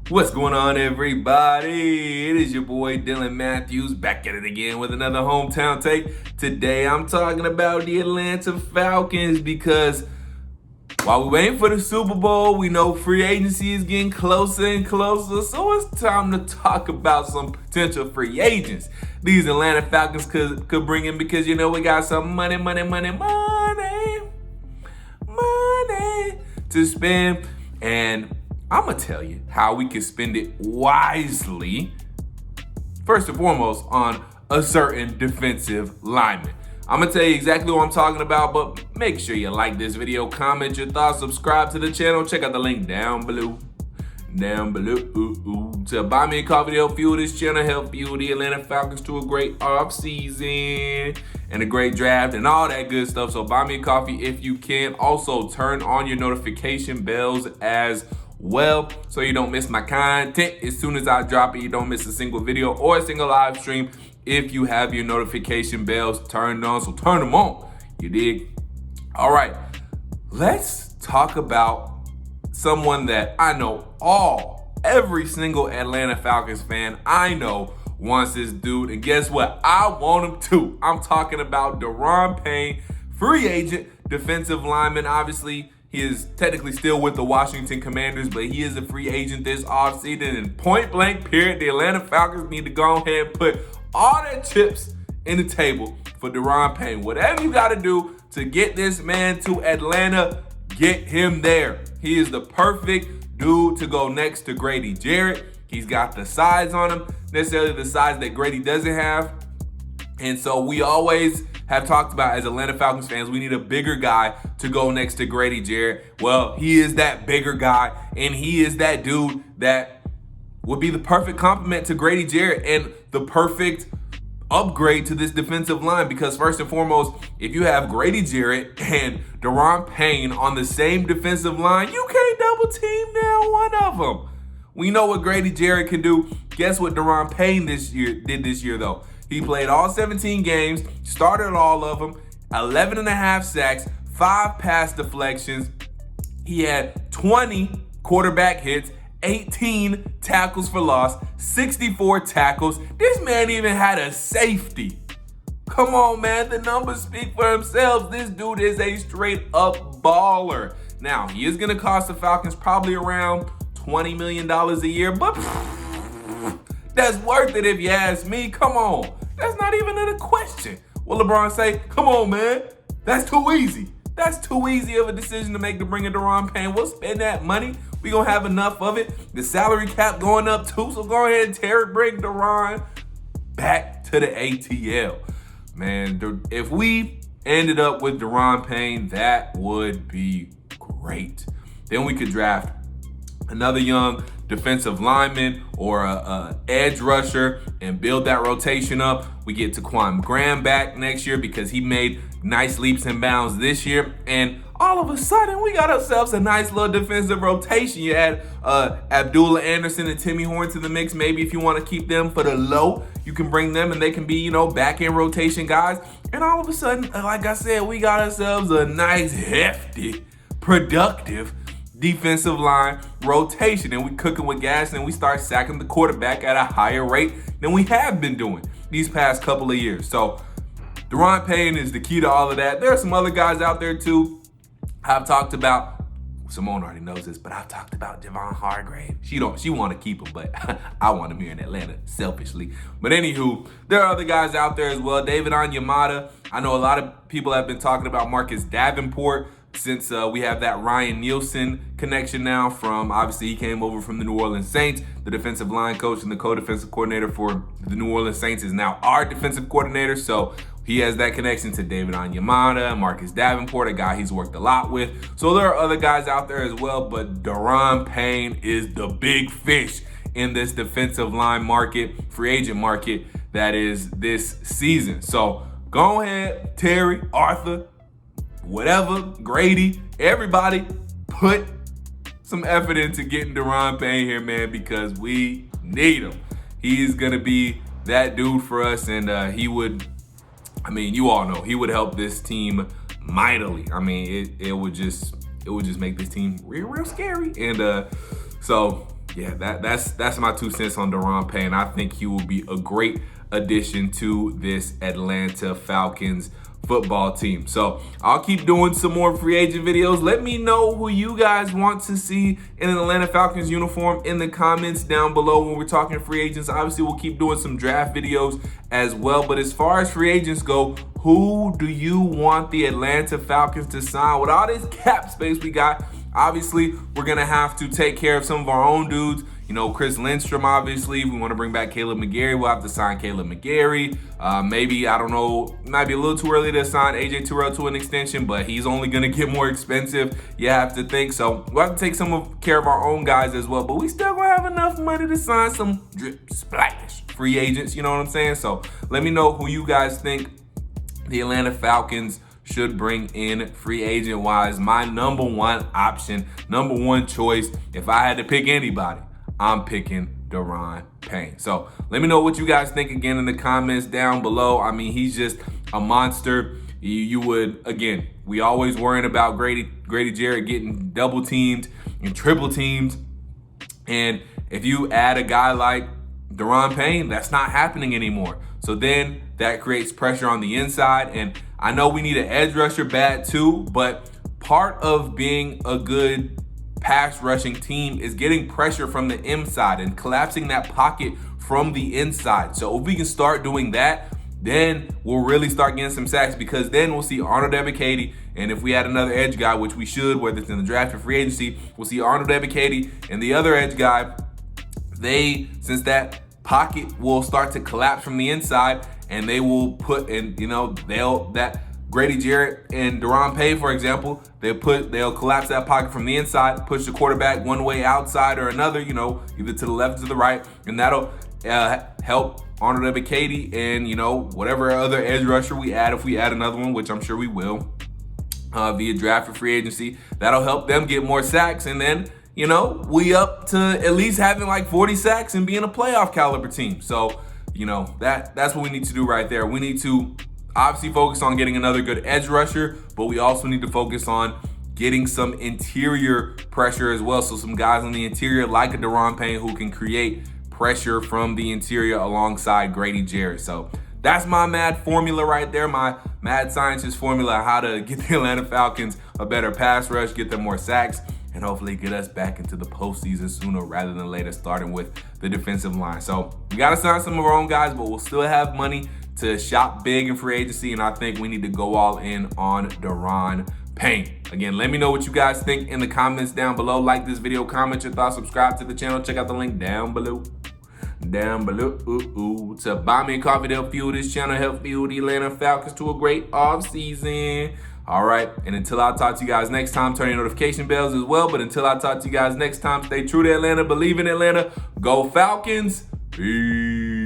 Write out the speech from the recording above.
What's going on, everybody? It is your boy Dylan Mathews back at it again with another hometown take. Today I'm talking about the Atlanta Falcons because while we're waiting for the Super Bowl, we know free agency is getting closer and closer, so it's time to talk about some potential free agents these Atlanta Falcons could bring in, because you know we got some money to spend, and I'm going to tell you how we can spend it wisely, first and foremost, on a certain defensive lineman. I'm going to tell you exactly what I'm talking about, but make sure you like this video, comment your thoughts, subscribe to the channel, check out the link down below. To buy me a coffee to help fuel this channel, help fuel the Atlanta Falcons to a great offseason and a great draft and all that good stuff. So buy me a coffee if you can. Also, turn on your notification bells as well, so you don't miss my content. As soon as I drop it, you don't miss a single video or a single live stream if you have your notification bells turned on. So turn them on, you dig? All right, let's talk about someone that I know every single Atlanta Falcons fan I know wants this dude, and guess what? I want him too. I'm talking about Daron Payne, free agent defensive lineman. Obviously, he is technically still with the Washington Commanders, but he is a free agent this offseason. And point blank period, the Atlanta Falcons need to go ahead and put all their chips in the table for Daron Payne. Whatever you got to do to get this man to Atlanta, get him there. He is the perfect dude to go next to Grady Jarrett. He's got the size on him, necessarily the size that Grady doesn't have. And so we always have talked about, as Atlanta Falcons fans, we need a bigger guy to go next to Grady Jarrett. Well, he is that bigger guy, and he is that dude that would be the perfect complement to Grady Jarrett and the perfect upgrade to this defensive line, because first and foremost, if you have Grady Jarrett and Daron Payne on the same defensive line, you can't double team now one of them. We know what Grady Jarrett can do. Guess what Daron Payne did this year though? He played all 17 games, started all of them, 11 and a half sacks, 5 pass deflections. He had 20 quarterback hits, 18 tackles for loss, 64 tackles. This man even had a safety. Come on, man. The numbers speak for themselves. This dude is a straight up baller. Now, he is going to cost the Falcons probably around $20 million a year, but that's worth it if you ask me. Come on. That's not even a question. Will LeBron say, come on, man, that's too easy. That's too easy of a decision to make to bring in Daron Payne. We'll spend that money. We're going to have enough of it. The salary cap going up too, so go ahead and bring Daron back to the ATL. Man, if we ended up with Daron Payne, that would be great. Then we could draft another young defensive lineman or a edge rusher and build that rotation up. We get Taquan Graham back next year because he made nice leaps and bounds this year, and all of a sudden we got ourselves a nice little defensive rotation. You add Abdullah Anderson and Timmy Horn to the mix. Maybe if you want to keep them for the low, you can bring them and they can be, back in rotation guys. And all of a sudden, like I said, we got ourselves a nice, hefty, productive defensive line rotation, and we cooking with gas, and we start sacking the quarterback at a higher rate than we have been doing these past couple of years. So Daron Payne is the key to all of that. There are some other guys out there too. I've talked about, Symone already knows this, but I've talked about Javon Hargrave. She want to keep him, but I want him here in Atlanta, selfishly. But anywho, there are other guys out there as well. David Onyemata. I know a lot of people have been talking about Marcus Davenport, since we have that Ryan Nielsen connection now from, obviously he came over from the New Orleans Saints. The defensive line coach and the co-defensive coordinator for the New Orleans Saints is now our defensive coordinator. So he has that connection to David Onyemata, Marcus Davenport, a guy he's worked a lot with. So there are other guys out there as well, but Daron Payne is the big fish in this defensive line market, free agent market that is this season. So go ahead, Terry, Arthur, whatever, Grady, everybody, put some effort into getting Daron Payne here, man, because we need him. He's going to be that dude for us, and he would, you all know, he would help this team mightily. It would just make this team real scary. And so yeah, that's my 2 cents on Daron Payne. I think he will be a great addition to this Atlanta Falcons football team. So I'll keep doing some more free agent videos. Let me know who you guys want to see in an Atlanta Falcons uniform in the comments down below when we're talking free agents. Obviously, we'll keep doing some draft videos as well. But as far as free agents go, who do you want the Atlanta Falcons to sign? With all this cap space we got, obviously, we're going to have to take care of some of our own dudes. You know, Chris Lindstrom, obviously. We want to bring back Caleb McGarry. We'll have to sign Caleb McGarry. Maybe, I don't know, might be a little too early to sign AJ Terrell to an extension, but he's only going to get more expensive, you have to think. So we'll have to take care of our own guys as well. But we still going to have enough money to sign some drip splash free agents, you know what I'm saying? So let me know who you guys think the Atlanta Falcons should bring in free agent wise. My number one option, number one choice, if I had to pick anybody, I'm picking Daron Payne. So let me know what you guys think again in the comments down below. I mean, he's just a monster. You would, again, we always worrying about Grady Jarrett getting double teamed and triple teamed. And if you add a guy like Daron Payne, that's not happening anymore. So then that creates pressure on the inside. And I know we need an edge rusher bad too, but part of being a good pass rushing team is getting pressure from the inside and collapsing that pocket from the inside. So if we can start doing that, then we'll really start getting some sacks, because then we'll see Arnold Ebiketie, and if we add another edge guy, which we should, whether it's in the draft or free agency, we'll see Arnold Ebiketie and the other edge guy. Since that pocket will start to collapse from the inside, and they will put in, that Grady Jarrett and Daron Payne, for example, they'll collapse that pocket from the inside, push the quarterback one way outside or another, either to the left or to the right, and that'll help Arnold Ebiketie and, whatever other edge rusher we add, if we add another one, which I'm sure we will, via draft or free agency. That'll help them get more sacks, and then, we up to at least having like 40 sacks and being a playoff caliber team. So, that's what we need to do right there. We need to obviously focus on getting another good edge rusher, but we also need to focus on getting some interior pressure as well. So some guys on the interior like a Daron Payne who can create pressure from the interior alongside Grady Jarrett. So that's my mad formula right there, my mad scientist formula, how to get the Atlanta Falcons a better pass rush, get them more sacks, and hopefully get us back into the postseason sooner rather than later, starting with the defensive line. So we got to sign some of our own guys, but we'll still have money to shop big in free agency, and I think we need to go all in on Daron Payne. Again, let me know what you guys think in the comments down below. Like this video, comment your thoughts, subscribe to the channel, check out the link down below. To buy me a coffee to help fuel this channel, help fuel the Atlanta Falcons to a great offseason. All right, and until I talk to you guys next time, turn your notification bells as well. But until I talk to you guys next time, stay true to Atlanta, believe in Atlanta, go Falcons, peace.